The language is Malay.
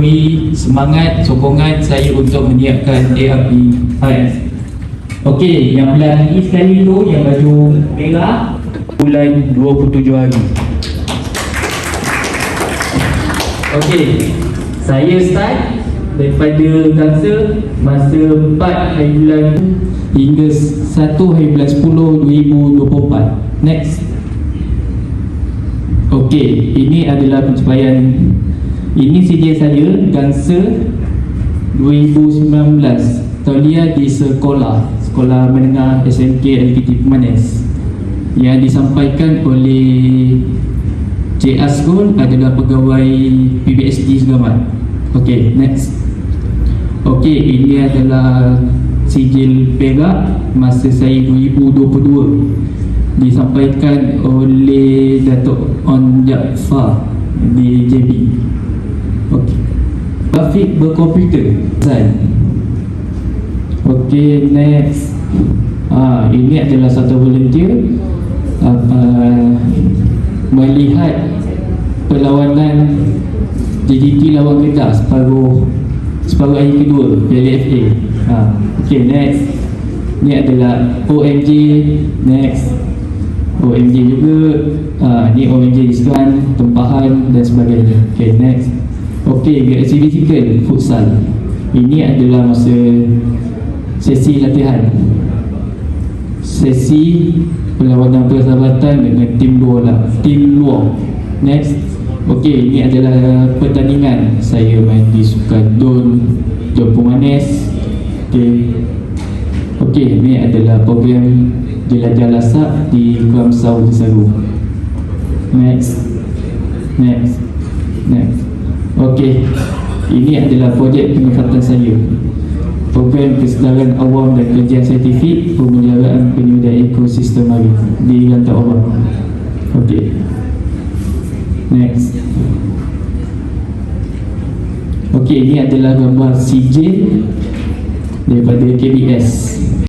memberi semangat, sokongan saya untuk menyiapkan ARPIS. Okey, yang belah ni sekali tu, yang baju merah, bulan 27 hari. Okey, saya start daripada Gangsa masa 4 hari bulan hingga 1 hari bulan 10 2024. Next. Okey, ini adalah pencapaian. Ini CJ saya Gangsa 2019. Tauliah di Sekolah Menengah SMK LPT Pemanis yang disampaikan oleh Cik Asgun adalah pegawai PBSD Segamat. Okey, next. Okey, ini adalah sijil perak masa saya 2022 disampaikan oleh Datuk On Jaafar di JB. Okey, grafik berkomputer design. Okey, next. Ini adalah satu volunteer melihat perlawanan JDT lawan Kedah separuh hari kedua Piala FA. Okey, next. Ni adalah OMJ. Next. OMJ juga. Ni OMJ Iskan, tempahan dan sebagainya. Okey, next. Okey, GSC Physical Futsal. Ini adalah masa sesi latihan, sesi perlawanan persahabatan dengan tim luar. Next. Okey, ini adalah pertandingan saya main di Sukan Don Pemanis. Okey, ini adalah program jelajah lasak di Kuala Sau Tesaru. Next. Okey, ini adalah projek pengangkatan saya, program kesedaran awam dan kajian saintifik pemeliharaan penyediaan ekosistem marin di Lantai Awam. Okey, next. Okey, ini adalah gambar sijil daripada KBS.